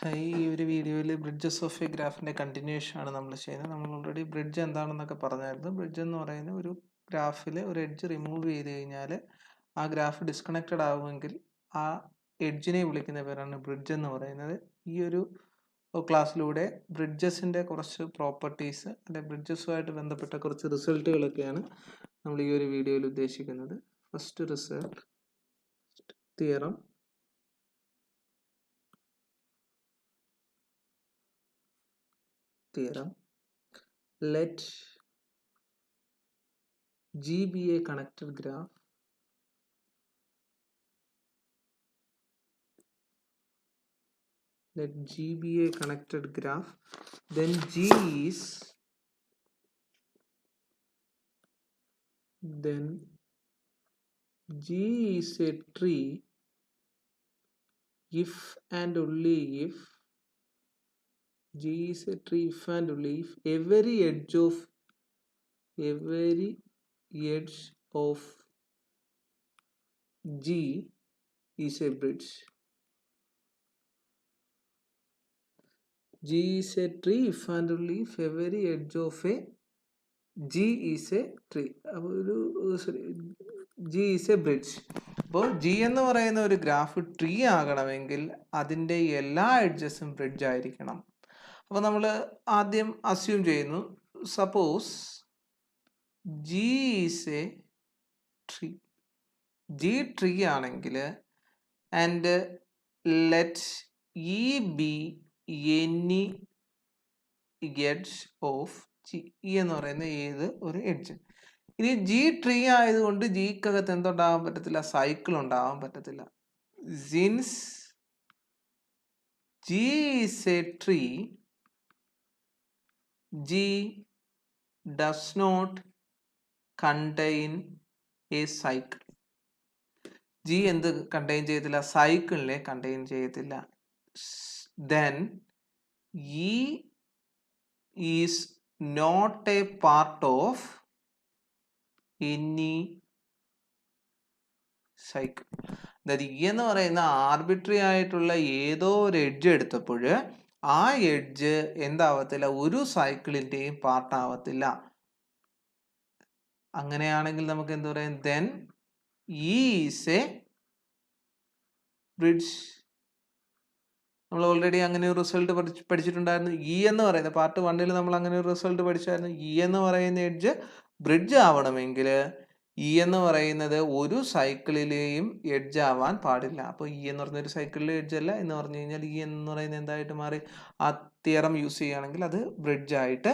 ഈ ഒരു വീഡിയോയിൽ ബ്രിഡ്ജസ് ഓഫ് എ ഗ്രാഫിൻ്റെ കണ്ടിന്യൂഷൻ ആണ് നമ്മൾ ചെയ്യുന്നത്. നമ്മൾ ഓൾറെഡി ബ്രിഡ്ജ് എന്താണെന്നൊക്കെ പറഞ്ഞായിരുന്നു. ബ്രിഡ്ജ് എന്ന് പറയുന്ന ഒരു ഗ്രാഫിൽ ഒരു എഡ്ജ് റിമൂവ് ചെയ്ത് കഴിഞ്ഞാൽ ആ ഗ്രാഫ് ഡിസ്കണക്റ്റഡ് ആവുമെങ്കിൽ ആ എഡ്ജിനെ വിളിക്കുന്ന പേരാണ് ബ്രിഡ്ജ് എന്ന് പറയുന്നത്. ഈ ഒരു ക്ലാസ്സിലൂടെ ബ്രിഡ്ജസിൻ്റെ കുറച്ച് പ്രോപ്പർട്ടീസ് അല്ലെ ബ്രിഡ്ജസുമായിട്ട് ബന്ധപ്പെട്ട കുറച്ച് റിസൾട്ടുകളൊക്കെയാണ് നമ്മൾ ഈ ഒരു വീഡിയോയിൽ ഉദ്ദേശിക്കുന്നത്. First result theorem. Let G be a connected graph. Let G be a connected graph. Then G is a tree if and only if G is a tree if and only if every edge of G is a bridge. G is a tree if and only if every edge of a G is a tree. G is a bridge. അപ്പോൾ G എന്ന് പറയുന്ന ഒരു graph tree ആകണമെങ്കിൽ അതിൻ്റെ എല്ലാ എഡ്ജസും bridge ആയിരിക്കണം. അപ്പോൾ നമ്മൾ ആദ്യം അസ്യൂം ചെയ്യുന്നു, suppose G is a tree. G tree ആണെങ്കിൽ and let E be any edge of G. E എന്ന് പറയുന്ന ഏത് ഒരു എഡ്ജ്. ഇനി G ട്രീ ആയതുകൊണ്ട് ജിക്കകത്ത് എന്തുണ്ടാകാൻ പറ്റത്തില്ല? സൈക്കിൾ ഉണ്ടാകാൻ പറ്റത്തില്ല. Since G is a tree, G does not contain a cycle. G എന്ത് കണ്ടെയ്ൻ ചെയ്യത്തില്ല? സൈക്കിളിനെ കണ്ടെയ്ൻ ചെയ്യത്തില്ല. Then E is not a part of any cycle. അതായത് E എന്ന് പറയുന്ന ആർബിട്രറി ആയിട്ടുള്ള ഏതോ ഒരു എഡ്ജ് എടുത്തപ്പോൾ ആ എഡ്ജ് എന്താവത്തില്ല? ഒരു സൈക്കിളിൻ്റെയും പാർട്ട് ആവത്തില്ല. അങ്ങനെയാണെങ്കിൽ നമുക്ക് എന്ത് പറയാം? then E is a bridge. നമ്മൾ ഓൾറെഡി അങ്ങനെ ഒരു റിസൾട്ട് പഠിച്ചിട്ടുണ്ടായിരുന്നു. E എന്ന് പറയുന്ന പാർട്ട് 1 നമ്മൾ അങ്ങനെ ഒരു റിസൾട്ട് പഠിച്ചായിരുന്നു. E എന്ന് പറയുന്ന എഡ്ജ് ബ്രിഡ്ജ് ആവണമെങ്കിൽ E എന്ന് പറയുന്നത് ഒരു സൈക്കിളിലെയും എഡ്ജ് ആവാൻ പാടില്ല. അപ്പോൾ E എന്ന് പറയുന്ന ഒരു സൈക്കിളിലെ എഡ്ജ് അല്ല എന്ന് പറഞ്ഞു കഴിഞ്ഞാൽ E എന്ന് പറയുന്നത് എന്തായിട്ട് മാറി? ആ തിയറം യൂസ് ചെയ്യുകയാണെങ്കിൽ അത് ബ്രിഡ്ജ് ആയിട്ട്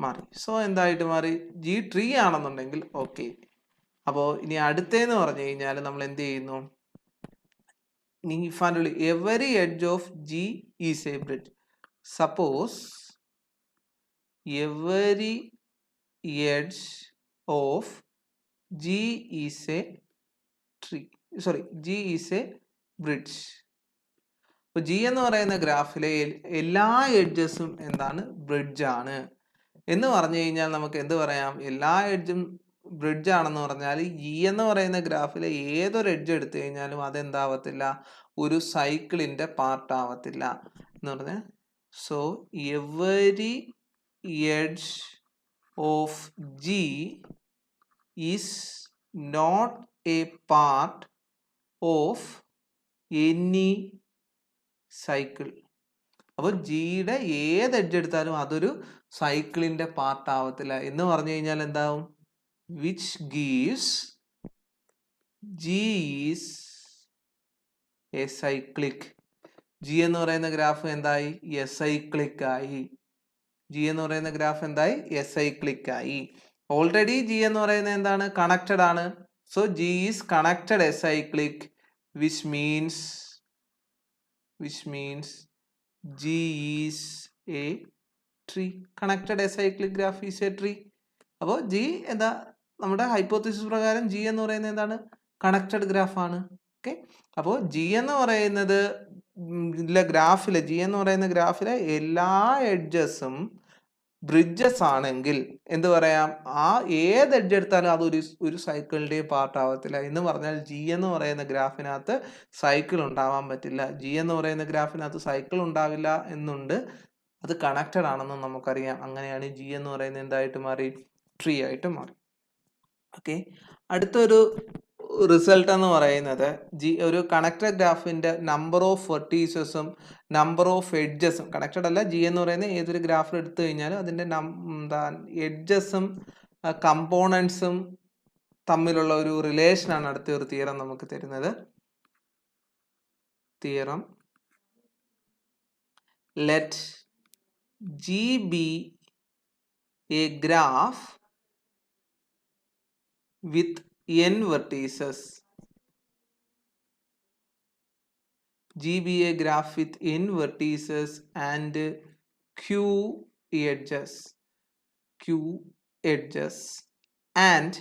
മാറി. സോ എന്തായിട്ട് മാറി? G ട്രീ ആണെന്നുണ്ടെങ്കിൽ ഓക്കെ. അപ്പോൾ ഇനി അടുത്തേന്ന് പറഞ്ഞു കഴിഞ്ഞാൽ നമ്മൾ എന്ത് ചെയ്യുന്നു? If and only every edge of G is a bridge. Suppose every edge of G is a tree. G is a bridge. അപ്പോൾ G എന്ന് പറയുന്ന ഗ്രാഫിലെ എല്ലാ എഡ്ജസും എന്താണ്? ബ്രിഡ്ജ് ആണ് എന്ന് പറഞ്ഞു കഴിഞ്ഞാൽ നമുക്ക് എന്ത് പറയാം? എല്ലാ എഡ്ജും ബ്രിഡ്ജ് ആണെന്ന് പറഞ്ഞാൽ E എന്ന് പറയുന്ന ഗ്രാഫിലെ ഏതൊരു എഡ്ജ് എടുത്തു കഴിഞ്ഞാലും അതെന്താവത്തില്ല? ഒരു സൈക്കിളിന്റെ പാർട്ട് ആവത്തില്ല എന്ന് പറഞ്ഞാൽ. So every edge of G is not a part of any cycle. അപ്പോൾ ജിയുടെ ഏത് എഡ്ജ് എടുത്താലും അതൊരു സൈക്കിളിന്റെ പാർട്ട് ആവത്തില്ല എന്ന് പറഞ്ഞു കഴിഞ്ഞാൽ എന്താവും? which gives G is a cyclic. G എന്ന് പറയുന്ന ഗ്രാഫ് എന്തായി? എസൈക്ലിക് ആയി. G എന്ന് പറയുന്ന ഗ്രാഫ് എന്തായി? എസൈക്ലിക് ആയി. ഓൾറെഡി G എന്ന് പറയുന്നത് എന്താണ്? കണക്റ്റഡ് ആണ്. So G is connected acyclic, which means G is a tree. Connected acyclic graph is a tree. അപ്പോൾ G എന്താ? നമ്മുടെ ഹൈപ്പോത്തസിസ് പ്രകാരം G എന്ന് പറയുന്നത് എന്താണ്? കണക്റ്റഡ് ഗ്രാഫ് ആണ്. ഓക്കെ. അപ്പോൾ G എന്ന് പറയുന്നത് ഗ്രാഫിലെ G എന്ന് പറയുന്ന ഗ്രാഫിലെ എല്ലാ എഡ്ജസും ബ്രിഡ്ജസ് ആണെങ്കിൽ എന്ത് പറയാം, ആ ഏത് എഡ്ജ് എടുത്താലും അതൊരു ഒരു സൈക്കിളിന്റെ പാർട്ട് ആവത്തില്ല. എന്ന് പറഞ്ഞാൽ ജി എന്ന് പറയുന്ന ഗ്രാഫിനകത്ത് സൈക്കിൾ ഉണ്ടാവാൻ പറ്റില്ല. ജി എന്ന് പറയുന്ന ഗ്രാഫിനകത്ത് സൈക്കിൾ ഉണ്ടാവില്ല എന്നുണ്ട്, അത് കണക്റ്റഡ് ആണെന്ന് നമുക്കറിയാം. അങ്ങനെയാണ് ജി എന്ന് പറയുന്നത് എന്തായിട്ട് മാറി, ട്രീ ആയിട്ട് മാറി. ഓക്കെ, അടുത്തൊരു റിസൾട്ട് എന്ന് പറയുന്നത് ഒരു കണക്റ്റഡ് ഗ്രാഫിന്റെ നമ്പർ ഓഫ് വെർട്ടീസസും നമ്പർ ഓഫ് എഡ്ജസും, കണക്റ്റഡ് അല്ല, ജി എന്ന് പറയുന്നത് ഏതൊരു ഗ്രാഫ് എടുത്തു കഴിഞ്ഞാലും അതിന്റെ എഡ്ജസും കമ്പോണൻസും തമ്മിലുള്ള ഒരു റിലേഷൻ ആണ് അടുത്ത ഒരു തിയറം നമുക്ക് തരുന്നത്. Theorem let G B A graph with n vertices. G be a graph with n vertices and q edges. And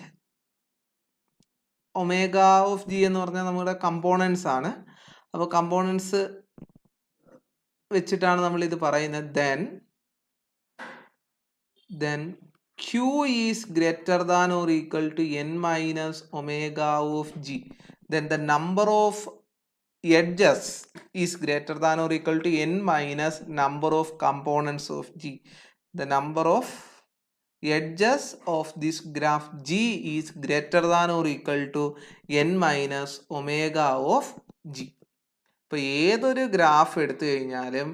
omega of g എന്ന് പറഞ്ഞാൽ നമ്മുടെ കമ്പോണൻസ് ആണ്. അപ്പോൾ കമ്പോണൻസ് വെച്ചിട്ടാണ് നമ്മൾ ഇത് പറയുന്നത്. then q is greater than or equal to n minus omega of g. Then the number of edges is greater than or equal to n minus number of components of g. The number of edges of this graph g is greater than or equal to n minus omega of g. ഇപ്പോൾ ഏതൊരു graph എടുത്തു കഴിഞ്ഞാലും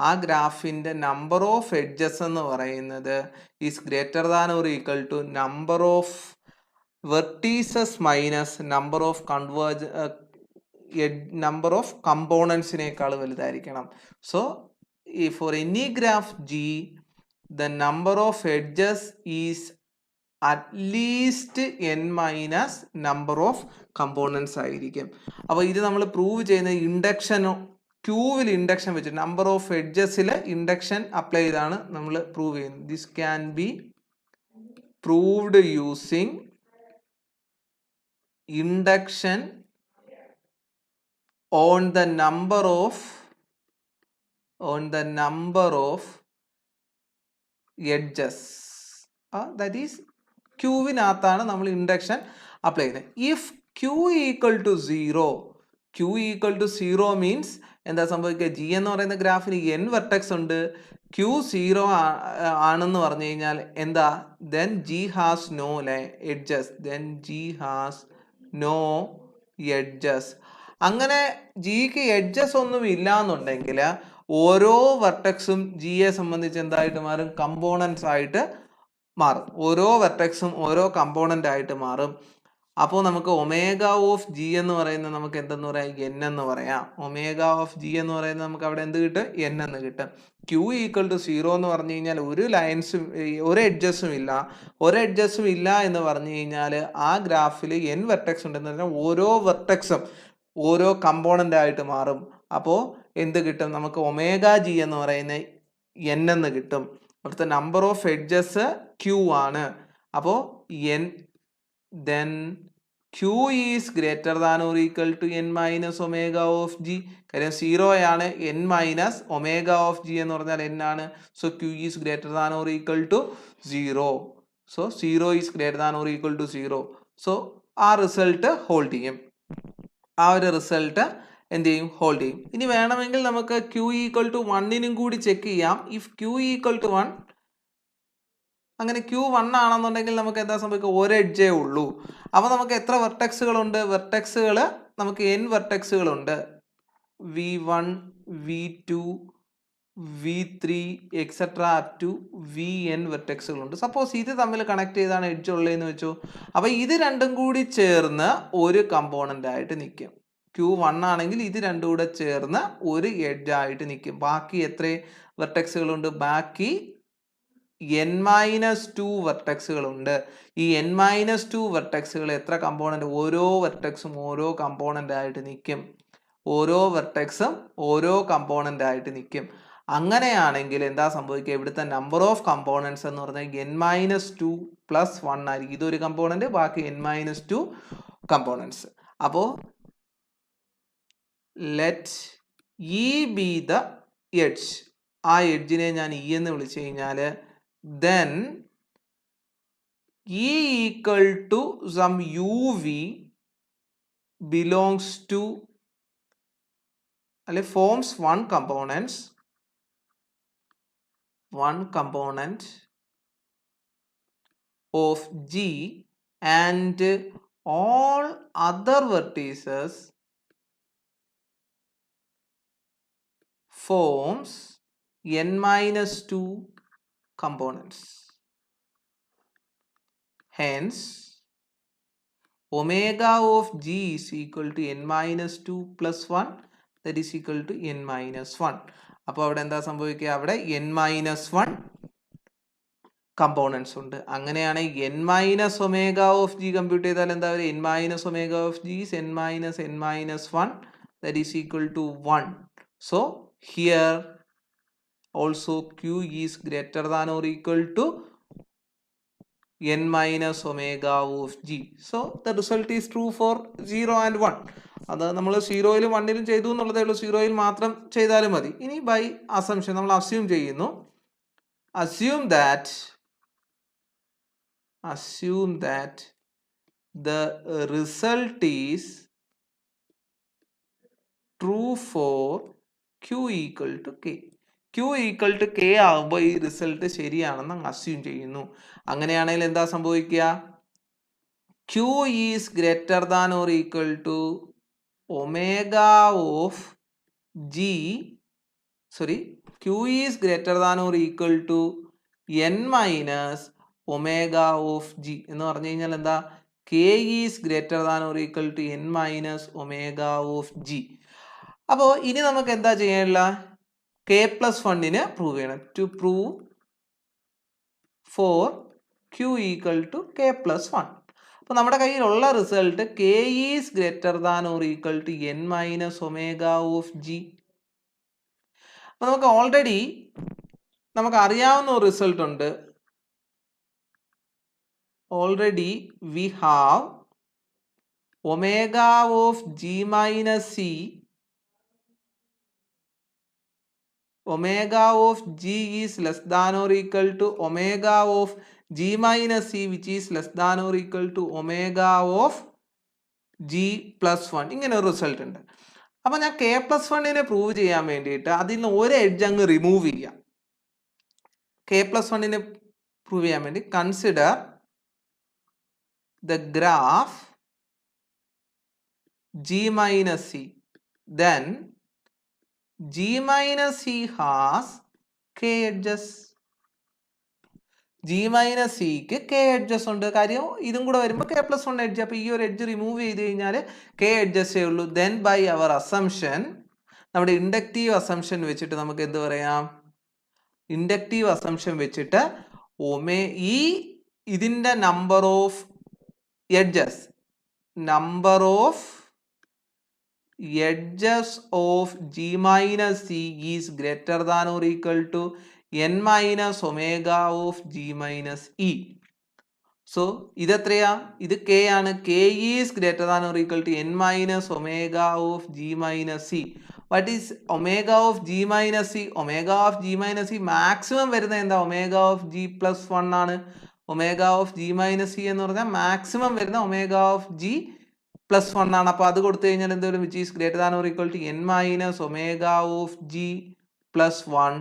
ആ ഗ്രാഫിന്റെ number of edges എന്ന് പറയുന്നത് is greater than or equal to number of vertices minus number of number of കമ്പോണൻസിനേക്കാൾ വലുതായിരിക്കണം. So for any graph G the number of edges is at least N minus number of components ആയിരിക്കും. അപ്പോൾ ഇത് നമ്മൾ prove ചെയ്യുന്ന ഇൻഡക്ഷനോ ക്യൂവിൽ induction വെച്ച് number of എഡ്ജസിൽ ഇൻഡക്ഷൻ അപ്ലൈ ചെയ്താണ് നമ്മൾ പ്രൂവ് ചെയ്യുന്നത്. This can be proved using induction on the number of edges. That is ക്യൂവിനകത്താണ് നമ്മൾ ഇൻഡക്ഷൻ അപ്ലൈ ചെയ്യുന്നത്. If Q equal to zero means എന്താ സംഭവിക്കുക, ജി എന്ന് പറയുന്ന ഗ്രാഫിന് എൻ വെർട്ടെക്സ് ഉണ്ട്, ക്യൂ 0 ആണെന്ന് പറഞ്ഞു കഴിഞ്ഞാൽ എന്താ, then G has no edges. അങ്ങനെ ജിക്ക് എഡ്ജസ് ഒന്നും ഇല്ല എന്നുണ്ടെങ്കിൽ ഓരോ വെർട്ടെക്സും ജിയെ സംബന്ധിച്ച് എന്തായിട്ട് മാറും, കമ്പോണൻസ് ആയിട്ട് മാറും. ഓരോ വെർട്ടെക്സും ഓരോ കമ്പോണന്റ് ആയിട്ട് മാറും. അപ്പോൾ നമുക്ക് ഒമേഗ ഓഫ് ജി എന്ന് പറയുന്നത് നമുക്ക് എന്തെന്ന് പറയാം, എൻ എന്ന് പറയാം. ഒമേഗ ഓഫ് ജി എന്ന് പറയുന്നത് നമുക്ക് അവിടെ എന്ത് കിട്ടും, എൻ എന്ന് കിട്ടും. ക്യൂ ഈക്വൽ ടു 0 എന്ന് പറഞ്ഞു കഴിഞ്ഞാൽ ഒരു എഡ്ജസും ഇല്ല എന്ന് പറഞ്ഞു കഴിഞ്ഞാൽ ആ ഗ്രാഫിൽ എൻ വെർട്ടെക്സ് ഉണ്ടെന്ന് പറഞ്ഞാൽ ഓരോ വെർട്ടെക്സും ഓരോ കമ്പോണന്റ് ആയിട്ട് മാറും. അപ്പോൾ എന്ത് കിട്ടും, നമുക്ക് ഒമേഗ ജി എന്ന് പറയുന്ന എൻ എന്ന് കിട്ടും. അവിടുത്തെ നമ്പർ ഓഫ് എഡ്ജസ് ക്യൂ ആണ്. അപ്പോൾ N then q is greater than or equal to n minus omega of g. കാര്യം 0 ആണ്, n minus omega of g എന്ന് പറഞ്ഞാൽ n ആണ്. so q is greater than or equal to 0. so 0 is greater than or equal to 0. so ആ result hold ചെയ്യും. ആ ഒരു result എന്ത് ചെയ്യും, ഹോൾഡ് ചെയ്യും. ഇനി വേണമെങ്കിൽ നമുക്ക് q ഈക്വൽ ടു 1 കൂടി ചെക്ക് ചെയ്യാം. ഇഫ് q ഈക്വൽ ടു 1, അങ്ങനെ ക്യൂ 1 ആണെന്നുണ്ടെങ്കിൽ നമുക്ക് എന്താ സംഭവിക്കുക, ഒരു എഡ്ജേ ഉള്ളൂ. അപ്പോൾ നമുക്ക് എത്ര വെർട്ടെക്സുകളുണ്ട്, വെർട്ടെക്സുകൾ നമുക്ക് n വെർട്ടെക്സുകളുണ്ട്. v1 v2 v3 etcetera up to vn വെർട്ടെക്സുകളുണ്ട്. സപ്പോസ് ഇത് തമ്മിൽ കണക്ട് ചെയ്താണ് എഡ്ജ് ഉള്ളതെന്ന് വെച്ചു. അപ്പോൾ ഇത് രണ്ടും കൂടി ചേർന്ന് ഒരു കമ്പോണന്റ് ആയിട്ട് നിൽക്കും. Q1 ആണെങ്കിൽ ഇത് രണ്ടും കൂടെ ചേർന്ന് ഒരു എഡ്ജ് ആയിട്ട് നിൽക്കും. ബാക്കി എത്ര വെർട്ടെക്സുകളുണ്ട്, ബാക്കി n-2 വെർട്ടെക്സുകളുണ്ട്. ഈ n-2 വെർട്ടെക്സുകൾ എത്ര കമ്പോണന്റ്, ഓരോ വെർട്ടെക്സും ഓരോ കമ്പോണന്റ് ആയിട്ട് നിൽക്കും. അങ്ങനെയാണെങ്കിൽ എന്താ സംഭവിക്കുക, ഇവിടുത്തെ നമ്പർ ഓഫ് കമ്പോണൻസ് എന്ന് പറഞ്ഞാൽ n-2 + 1 ആയിരിക്കും. ഇതൊരു കമ്പോണന്റ്, ബാക്കി n-2 കമ്പോണൻസ്. അപ്പോൾ let E B the edge. ആ എഡ്ജിനെ ഞാൻ ഇ എന്ന് വിളിച്ചു കഴിഞ്ഞാൽ then E equal to some UV belongs to, forms one component of G, and all other vertices forms n-2 components. Hence, omega of G is equal to n-2 plus 1, that is equal to n-1. അപ്പോൾ അവിടെ എന്താ സംഭവിക്കുക? അവിടെ n-1 components ഉണ്ട്. അങ്ങനെയാണെങ്കിൽ n omega of G compute ചെയ്താൽ എന്താ വരും? n omega of G is n-1, that is equal to 1. So here also Q is greater than or equal to n minus omega of G. So the result is true for 0 and 1. അത് നമ്മൾ 0യിലും 1ലും ചെയ്തു എന്നുള്ളതേ ഉള്ളൂ. 0യിൽ മാത്രം ചെയ്താലും മതി. ഇനി by assumption നമ്മൾ അസ്യൂം ചെയ്യുന്നു. Assume that the result is true for Q equal to K. Q equal to K ആകുമ്പോൾ ഈ റിസൾട്ട് ശരിയാണെന്ന് അസ്യൂം ചെയ്യുന്നു. അങ്ങനെയാണെങ്കിൽ എന്താ സംഭവിക്കുക? Q is greater than or equal to omega of G. Q is greater than or equal to n minus omega of G. എന്ന് പറഞ്ഞു കഴിഞ്ഞാൽ എന്താ? K is greater than or equal to n minus omega of G. അപ്പോൾ ഇനി നമുക്ക് എന്താ ചെയ്യാനുള്ള? K+1 prove ചെയ്യണം. To prove for Q equal to K+1. അപ്പോൾ നമ്മുടെ കയ്യിലുള്ള result K is greater than or equal to n minus omega of G. അപ്പോൾ നമുക്ക് ഓൾറെഡി നമുക്ക് അറിയാവുന്ന ഒരു റിസൾട്ട് ഉണ്ട്. Already we have omega of G minus C. Omega of G is less than or equal to omega of G minus C, which is less than or equal to omega of G plus 1. ഇങ്ങനെ ഒരു result ഉണ്ട്. അപ്പം ഞാൻ K+1 prove ചെയ്യാൻ വേണ്ടിയിട്ട് അതിൽ നിന്ന് ഒരു എഡ്ജ് അങ്ങ് റിമൂവ് ചെയ്യാം. K+1 പ്രൂവ് ചെയ്യാൻ വേണ്ടി consider the graph G minus C. Then G minus C has K edges. G minus C ക്ക് K edges ഉണ്ട്. കാര്യം ഇതും കൂടെ വരുമ്പോൾ K+1 എഡ്ജ്. അപ്പോൾ ഈ ഒരു എഡ്ജ് റിമൂവ് ചെയ്ത് കഴിഞ്ഞാൽ K എഡ്ജസേ ഉള്ളൂ. ദെൻ ബൈ അവർ അസംഷൻ, നമ്മുടെ ഇൻഡക്റ്റീവ് അസംഷൻ വെച്ചിട്ട് നമുക്ക് എന്ത് പറയാം? ഇൻഡക്റ്റീവ് അസംഷൻ വെച്ചിട്ട് ഇതിൻ്റെ number of edges of G minus C is greater than or equal to n minus omega of G minus E. So ഇതെത്രയാ? ഇത് K ആണ്. K is greater than or equal to n minus omega of G minus C. What is omega of G minus C? Omega of G minus C maximum വരുന്നത് എന്താ? omega of G plus 1 ആണ്. Omega of G minus C എന്ന് പറഞ്ഞാൽ maximum വരുന്ന omega of G plus 1 ആണ്. അപ്പോൾ അത് കൊടുത്തു കഴിഞ്ഞാൽ എന്ത് വരും? Which is greater than or equal to N minus omega of G plus 1,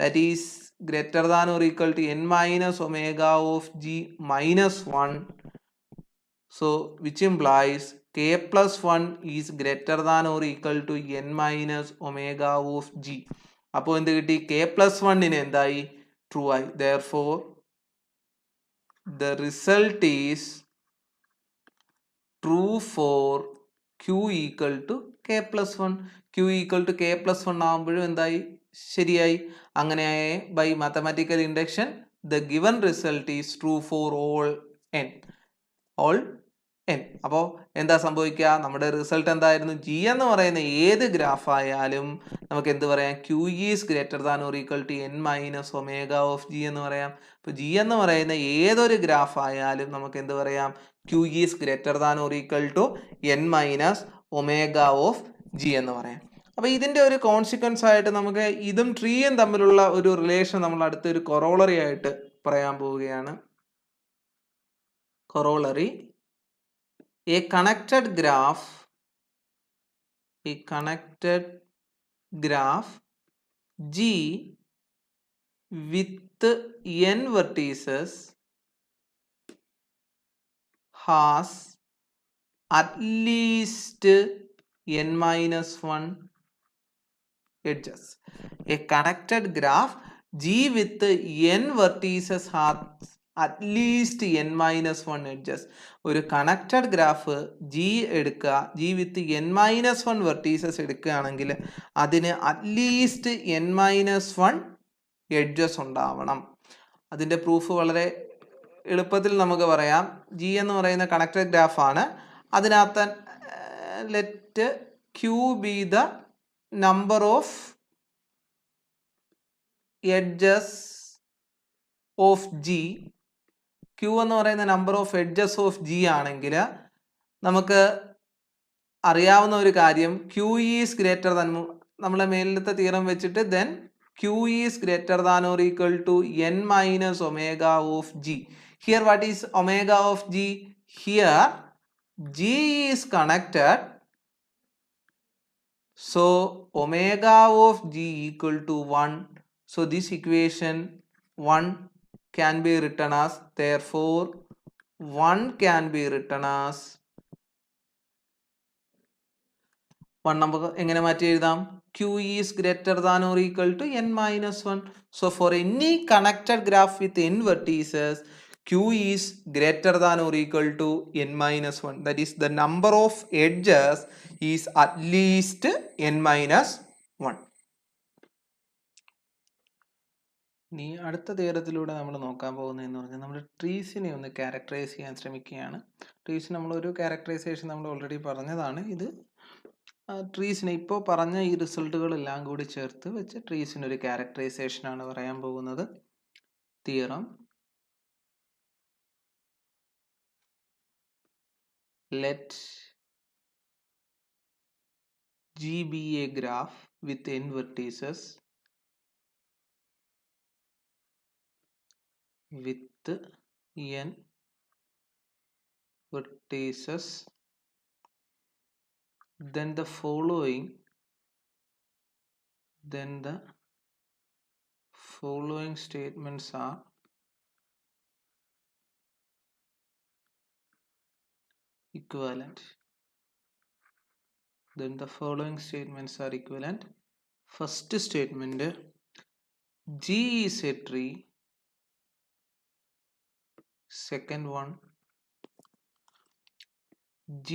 that is greater than or equal to N minus omega of G minus 1. So which implies K+1 is greater than or equal to N minus omega of G. അപ്പോൾ എന്ത് കിട്ടി? K+1 എന്തായി? True ആയി. Therefore the result is true for Q equal to K+1. Q equal to K+1 ആകുമ്പോഴും എന്തായി? ശരിയായി. അങ്ങനെ by mathematical induction the given result is true for all n. അപ്പോൾ എന്താ സംഭവിക്കുക? നമ്മുടെ റിസൾട്ട് എന്തായിരുന്നു? G എന്ന് പറയുന്ന ഏത് ഗ്രാഫ് ആയാലും നമുക്ക് എന്ത് പറയാം? Q is greater than or equal to n minus omega of G എന്ന് പറയാം. അപ്പോൾ G എന്ന് പറയുന്ന ഏതൊരു ഗ്രാഫ് ആയാലും നമുക്ക് എന്ത് പറയാം? Q is greater than or equal to n minus omega of G എന്ന് പറയാം. അപ്പോൾ ഇതിൻ്റെ ഒരു കോൺസിക്വൻസ് ആയിട്ട് നമുക്ക് ഇതും ട്രീയും തമ്മിലുള്ള ഒരു റിലേഷൻ നമ്മൾ അടുത്തൊരു കൊറോളറി ആയിട്ട് പറയാൻ പോവുകയാണ്. Corollary, A connected graph G with n vertices has at least n minus 1 edges. A connected graph G with n vertices has at least n minus 1 edges. ഒരു കണക്റ്റഡ് ഗ്രാഫ് ജി എടുക്കുക, G വിത്ത് N minus 1 vertices എടുക്കുകയാണെങ്കിൽ അതിന് at least N minus 1 edges ഉണ്ടാവണം. അതിൻ്റെ proof വളരെ എളുപ്പത്തിൽ നമുക്ക് പറയാം. ജി എന്ന് പറയുന്ന കണക്റ്റഡ് ഗ്രാഫാണ്. അതിനകത്ത് let Q be the number of edges of G. Q എന്ന് പറയുന്ന number of edges of G ആണെങ്കിൽ നമുക്ക് അറിയാവുന്ന ഒരു കാര്യം, ക്യൂ ഈസ് ഗ്രേറ്റർ ദാൻ, നമ്മളെ മേലത്തെ തിയറം വെച്ചിട്ട് then Q is greater than or equal to n minus omega of G. Here what is omega of G? Here G is connected, so omega of G equal to 1. So this equation 1 can be written as, therefore 1 can be written as 1 നമുക്ക് എങ്ങനെ മാറ്റി എഴുതാം? Q is greater than or equal to n minus 1. So for any connected graph with n vertices, Q is greater than or equal to n minus 1. That is, the number of edges is at least n minus 1. ഇനി അടുത്ത തിയറത്തിലൂടെ നമ്മൾ നോക്കാൻ പോകുന്നതെന്ന് പറഞ്ഞാൽ നമ്മൾ ട്രീസിനെ ഒന്ന് characterise ചെയ്യാൻ ശ്രമിക്കുകയാണ്. ട്രീസ് നമ്മളൊരു ക്യാരക്ടറൈസേഷൻ നമ്മൾ ഓൾറെഡി പറഞ്ഞതാണ്. ഇത് ട്രീസിനെ ഇപ്പോൾ പറഞ്ഞ ഈ റിസൾട്ടുകളെല്ലാം കൂടി ചേർത്ത് വെച്ച് ട്രീസിനൊരു ക്യാരക്ടറൈസേഷനാണ് പറയാൻ പോകുന്നത്. Theorem, let G be a graph with n vertices with n vertices, then the following statements are equivalent. First statement, G is a tree. Second one, G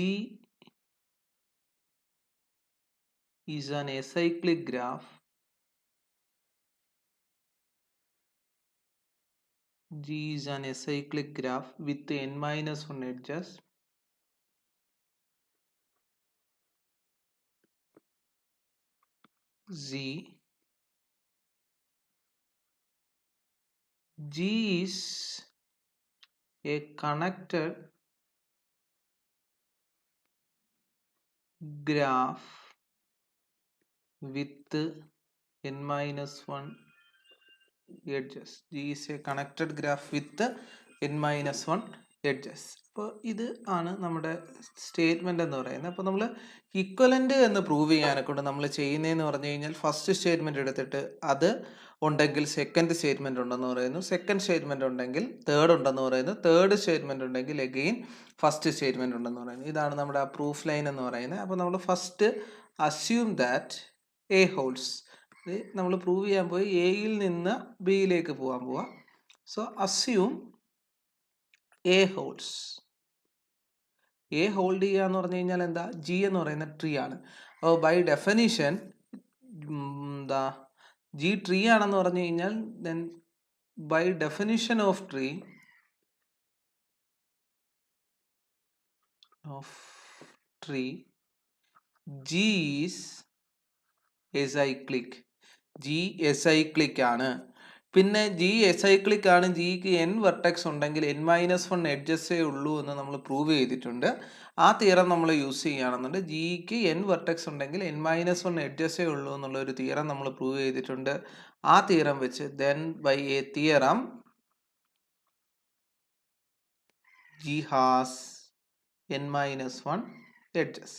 is an acyclic graph. G is an acyclic graph with n minus 1 edges. G is a connected graph with n minus 1 edges. G is a connected graph with n minus 1 edges. അപ്പോൾ ഇത് ആണ് നമ്മുടെ statement എന്ന് പറയുന്നത്. അപ്പോൾ നമ്മൾ equivalent എന്ന് prove ചെയ്യാനെ കൊണ്ട് നമ്മൾ ചെയ്യുന്നതെന്ന് പറഞ്ഞു കഴിഞ്ഞാൽ, ഫസ്റ്റ് സ്റ്റേറ്റ്മെന്റ് എടുത്തിട്ട് അത് ഉണ്ടെങ്കിൽ സെക്കൻഡ് സ്റ്റേറ്റ്മെന്റ് ഉണ്ടെന്ന് പറയുന്നു, സെക്കൻഡ് സ്റ്റേറ്റ്മെന്റ് ഉണ്ടെങ്കിൽ തേർഡ് ഉണ്ടെന്ന് പറയുന്നു, തേർഡ് സ്റ്റേറ്റ്മെന്റ് ഉണ്ടെങ്കിൽ അഗെയിൻ ഫസ്റ്റ് സ്റ്റേറ്റ്മെന്റ് ഉണ്ടെന്ന് പറയുന്നു. ഇതാണ് നമ്മുടെ ആ പ്രൂഫ് ലൈൻ എന്ന് പറയുന്നത്. അപ്പോൾ നമ്മൾ first assume that A holds. നമ്മൾ പ്രൂവ് ചെയ്യാൻ പോയി എയിൽ നിന്ന് ബിയിലേക്ക് പോവാം. So assume A holds. A hold ചെയ്യുക എന്ന് പറഞ്ഞു കഴിഞ്ഞാൽ എന്താ? ജി എന്ന് പറയുന്ന ട്രീ ആണ്. അപ്പോൾ ബൈ ഡെഫിനിഷൻ എന്താ ജി ട്രീ ആണെന്ന് പറഞ്ഞു കഴിഞ്ഞാൽ, then bye definition of tree G is acyclic. G acyclic ആണ്. പിന്നെ ജി എസൈക്ലിക് ആണ്, ജിക്ക് n വെർട്ടെക്സ് ഉണ്ടെങ്കിൽ n-1 എഡ്ജസേ ഉള്ളൂ എന്ന് നമ്മൾ പ്രൂവ് ചെയ്തിട്ടുണ്ട്. ആ തിയറം നമ്മൾ യൂസ് ചെയ്യുകയാണെന്നുണ്ട്. ജിക്ക് n വെർട്ടെക്സ് ഉണ്ടെങ്കിൽ n-1 എഡ്ജസേ ഉള്ളൂ എന്നുള്ള ഒരു തിയറം നമ്മൾ പ്രൂവ് ചെയ്തിട്ടുണ്ട്. ആ തിയറം വെച്ച് then by a theorem G has n-1 edges.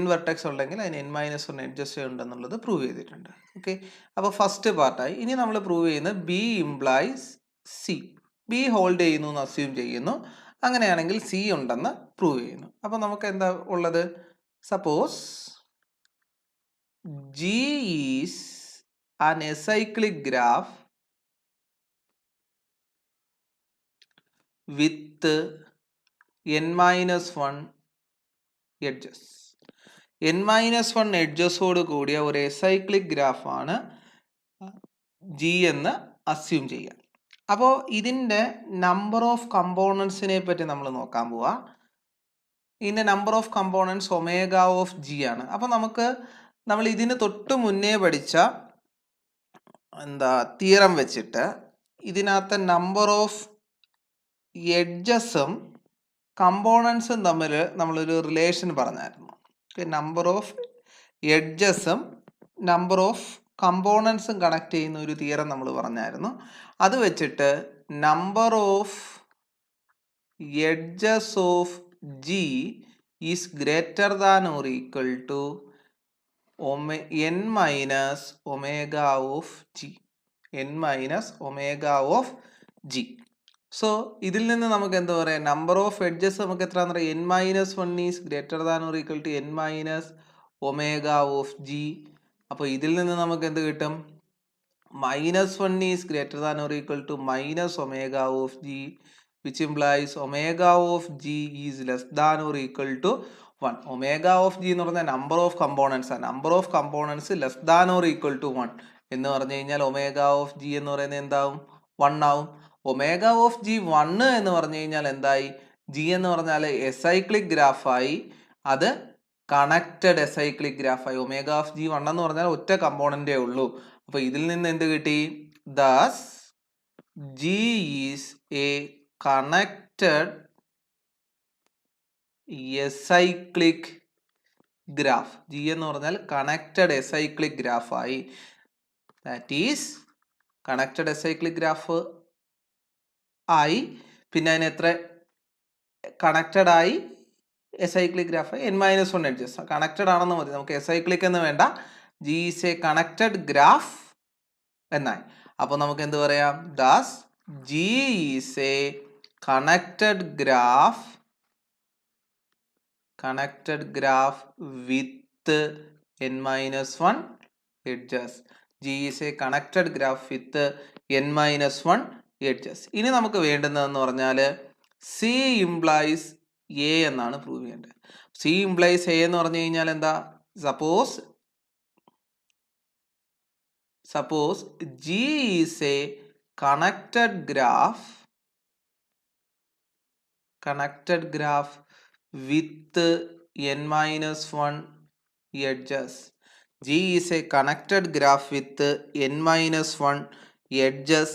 n vertex ഉണ്ടെങ്കിൽ അതിന് n-1 എഡ്ജസ് ഉണ്ടെന്നുള്ളത് പ്രൂവ് ചെയ്തിട്ടുണ്ട്. ഓക്കെ, അപ്പോൾ ഫസ്റ്റ് പാർട്ടായി. ഇനി നമ്മൾ പ്രൂവ് ചെയ്യുന്നത് B implies C. B hold ചെയ്യുന്നു എന്ന് അസ്യൂം ചെയ്യുന്നു. അങ്ങനെയാണെങ്കിൽ സി ഉണ്ടെന്ന് പ്രൂവ് ചെയ്യുന്നു. അപ്പോൾ നമുക്ക് എന്താ ഉള്ളത്? Suppose G is an acyclic graph with n-1 edges. n-1 എഡ്ജസോട് കൂടിയ ഒരു എസൈക്ലിക് ഗ്രാഫാണ് ജി എന്ന് അസ്യൂം ചെയ്യാം. അപ്പോൾ ഇതിൻ്റെ നമ്പർ ഓഫ് കമ്പോണൻസിനെ പറ്റി നമ്മൾ നോക്കാൻ പോവാ. ഇതിൻ്റെ number of components omega of G ആണ്. അപ്പോൾ നമ്മൾ ഇതിന് തൊട്ട് മുന്നേ പഠിച്ച തിയറം വെച്ചിട്ട് ഇതിനകത്ത് നമ്പർ ഓഫ് എഡ്ജസും കമ്പോണൻസും തമ്മിൽ നമ്മളൊരു റിലേഷൻ പറഞ്ഞായിരുന്നു. നമ്പർ ഓഫ് എഡ്ജസും നമ്പർ ഓഫ് കമ്പോണൻസും കണക്ട് ചെയ്യുന്ന ഒരു തിയറം നമ്മൾ പറഞ്ഞായിരുന്നു. അത് വെച്ചിട്ട് number of edges of G is greater than or equal to n-omega of g. n-omega of g. So ഇതിൽ നിന്ന് നമുക്ക് എന്താ പറയാം? നമ്പർ ഓഫ് എഡ്ജസ് നമുക്ക് എത്രയാണെന്ന് പറയാം? n-1 is greater than or equal to n-omega of G. അപ്പോൾ ഇതിൽ നിന്ന് നമുക്ക് എന്ത് കിട്ടും? -1 is greater than or equal to -omega of G, which implies omega of G is less than or equal to 1. Omega of G എന്ന് പറഞ്ഞാൽ number of components ആണ്. Number of components less than or equal to 1 എന്ന് പറഞ്ഞു കഴിഞ്ഞാൽ omega of G എന്ന് പറയുന്നത് എന്താവും? 1 ആവും. ഒമേഗ ഓഫ് ജി 1 എന്ന് പറഞ്ഞു കഴിഞ്ഞാൽ എന്തായി? ജി എന്ന് പറഞ്ഞാൽ എസൈക്ലിക് ഗ്രാഫായി, അത് കണക്റ്റഡ് എസൈക്ലിക് ഗ്രാഫായി. ഒമേഗ ഓഫ് ജി 1 എന്ന് പറഞ്ഞാൽ ഒറ്റ കമ്പോണന്റേ ഉള്ളൂ. അപ്പൊ ഇതിൽ നിന്ന് എന്ത് കിട്ടി? Thus G is a connected acyclic graph. G എന്ന് പറഞ്ഞാൽ കണക്റ്റഡ് എസൈക്ലിക് ഗ്രാഫായി. That is connected acyclic graph ആയി. പിന്നെ അതിന് എത്ര കണക്റ്റഡ് ആയി? Acyclic graph n-1 edges. Connected ആണെന്ന് മതി, നമുക്ക് എസൈക്ലിക് എന്ന് വേണ്ട. G is a connected graph എന്നായി. അപ്പോൾ നമുക്ക് എന്ത് പറയാം? Das G is a connected graph with n-1 edges. G is a connected graph with n-1 edges. ഇനി നമുക്ക് വേണ്ടുന്നതെന്ന് പറഞ്ഞാൽ C implies A എന്നാണ് പ്രൂവ് ചെയ്യേണ്ടത്. C implies A എന്ന് പറഞ്ഞു കഴിഞ്ഞാൽ എന്താ? Suppose G is a connected graph with n-1 edges. G is a connected graph with n-1 edges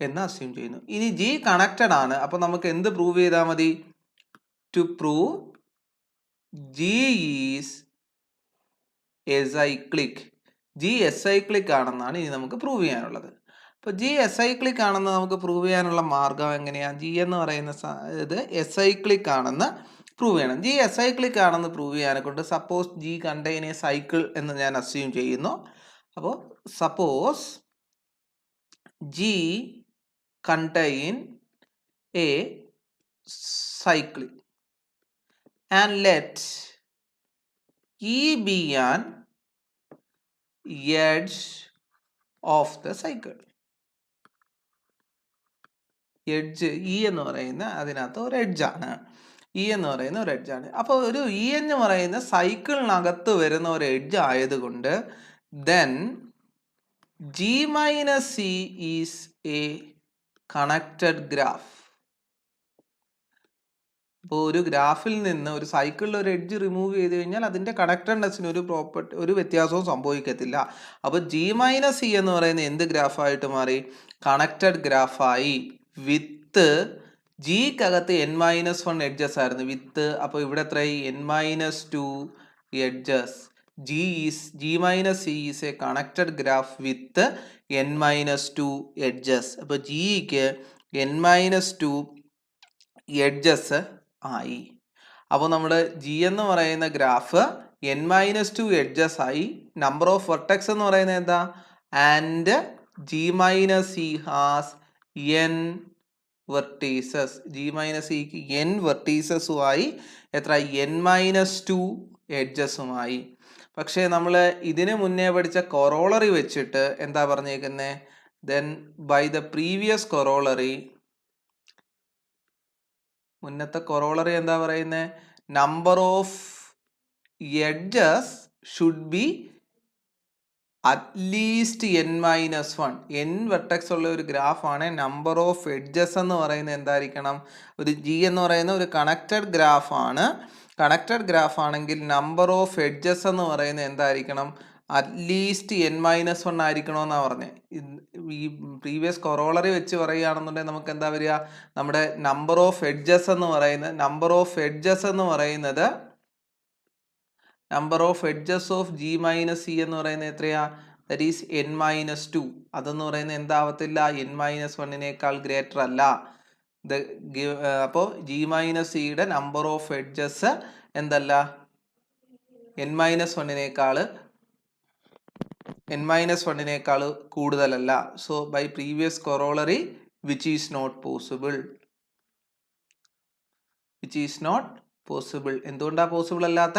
എന്ന് അസ്യൂം ചെയ്യുന്നു. ഇനി G കണക്റ്റഡ് ആണ്. അപ്പോൾ നമുക്ക് എന്ത് പ്രൂവ് ചെയ്താൽ മതി? To prove G is acyclic. G acyclic ആണെന്നാണ് ഇനി നമുക്ക് പ്രൂവ് ചെയ്യാനുള്ളത്. അപ്പോൾ G എസൈക്ലിക് ആണെന്ന് നമുക്ക് പ്രൂവ് ചെയ്യാനുള്ള മാർഗം എങ്ങനെയാണ്? G എന്ന് പറയുന്ന ഇത് എസൈക്ലിക് ആണെന്ന് പ്രൂവ് ചെയ്യണം. G എസൈക്ലിക് ആണെന്ന് പ്രൂവ് ചെയ്യാനെ കൊണ്ട് suppose G contain A cycle എന്ന് ഞാൻ അസ്യൂം ചെയ്യുന്നു. അപ്പോൾ suppose G contain a cycle and let E be an edge of the cycle. Edge E എന്ന് പറയുന്ന അതിനകത്ത് ഒരു എഡ്ജാണ്. ഇ എന്ന് പറയുന്ന ഒരു എഡ്ജാണ്. അപ്പോൾ ഒരു ഇ എന്ന് പറയുന്ന സൈക്കിളിനകത്ത് വരുന്ന ഒരു എഡ്ജ് ആയതുകൊണ്ട് then G minus C is a connected graph അപ്പോൾ ഒരു ഗ്രാഫിൽ നിന്ന് ഒരു സൈക്കിളിൽ ഒരു എഡ്ജ് റിമൂവ് ചെയ്ത് കഴിഞ്ഞാൽ അതിൻ്റെ കണക്റ്റഡ്നെസ്സിന് ഒരു പ്രോപ്പർട്ടി ഒരു വ്യത്യാസവും സംഭവിക്കത്തില്ല. അപ്പോൾ G-C എന്ന് പറയുന്ന എന്ത് ഗ്രാഫായിട്ട് മാറി? കണക്റ്റഡ് ഗ്രാഫായി. വിത്ത് ജിക്കകത്ത് N-1 എഡ്ജസ് ആയിരുന്നു വിത്ത്. അപ്പോൾ ഇവിടെ എത്രയായി? N-2 edges. G-C is a connected graph with N-2 edges. അപ്പോൾ ജിക്ക് N-2 എഡ്ജസ് ആയി. അപ്പോൾ നമ്മുടെ ജി എന്ന് പറയുന്ന ഗ്രാഫ് N-2 എഡ്ജസ് ആയി. നമ്പർ ഓഫ് വെർട്ടെക്സ് എന്ന് പറയുന്നത് എന്താ? And G-C has N vertices. G-Cക്ക് N വെർട്ടീസസുമായി എത്ര? N-2 എഡ്ജസുമായി. പക്ഷേ നമ്മൾ ഇതിന് മുന്നേ പഠിച്ച കൊറോളറി വെച്ചിട്ട് എന്താ പറഞ്ഞേക്കുന്നത്? Then bye the previous corollary, മുന്നത്തെ കൊറോളറി എന്താ പറയുന്നത്? Number of edges should be at least N-1. N vertex ഉള്ള ഒരു ഗ്രാഫാണ്. നമ്പർ ഓഫ് എഡ്ജസ് എന്ന് പറയുന്നത് എന്തായിരിക്കണം? ഒരു ജി എന്ന് പറയുന്ന ഒരു കണക്റ്റഡ് ഗ്രാഫാണ്. കണക്റ്റഡ് ഗ്രാഫ് ആണെങ്കിൽ നമ്പർ ഓഫ് എഡ്ജസ് എന്ന് പറയുന്നത് എന്തായിരിക്കണം? അറ്റ്ലീസ്റ്റ് N-1 ആയിരിക്കണമെന്നാണ് പറഞ്ഞത്. ഈ പ്രീവിയസ് കൊറോളറി വെച്ച് പറയുകയാണെന്നുണ്ടെങ്കിൽ നമുക്ക് എന്താ വരിക? നമ്മുടെ നമ്പർ ഓഫ് എഡ്ജസ് എന്ന് പറയുന്നത് number of edges of G-C എന്ന് പറയുന്നത് എത്രയാ? That is N-2. അതെന്ന് പറയുന്നത് എന്താവത്തില്ല? N-1 ഗ്രേറ്റർ അല്ല. അപ്പോൾ G-Cയുടെ നമ്പർ ഓഫ് എഡ്ജസ് എന്തല്ല? N-1 കൂടുതലല്ല. So by previous corollary which is not possible. എന്തുകൊണ്ടാ പോസിബിൾ അല്ലാത്ത?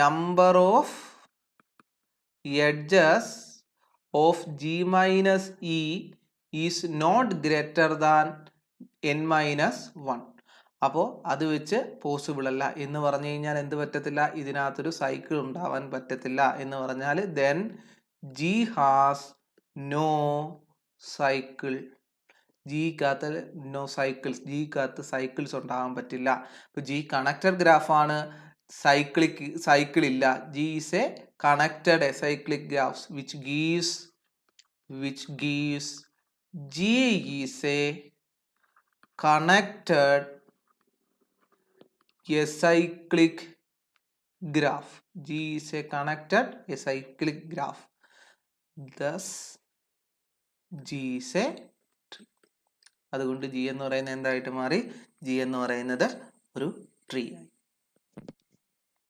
Number of edges of G-E is not greater than N-1. അപ്പോൾ അത് വെച്ച് പോസിബിൾ അല്ല എന്ന് പറഞ്ഞു കഴിഞ്ഞാൽ എന്ത് പറ്റത്തില്ല? ഇതിനകത്തൊരു സൈക്കിൾ ഉണ്ടാവാൻ പറ്റത്തില്ല എന്ന് പറഞ്ഞാൽ then G has no cycle. ജിക്കകത്ത് സൈക്കിൾസ് ഉണ്ടാകാൻ പറ്റില്ല. ഇപ്പൊ ജി കണക്റ്റഡ് ഗ്രാഫാണ്, സൈക്കിൾ ഇല്ല. G is a connected cyclic graph which gives G is a connected acyclic graph. G is a connected acyclic graph. Thus G is a tree. അതുകൊണ്ട് G എന്ന് പറയുന്നത് എന്തായിട്ട് മാറി? ജി എന്ന് പറയുന്നത് ഒരു ട്രീ ആയി.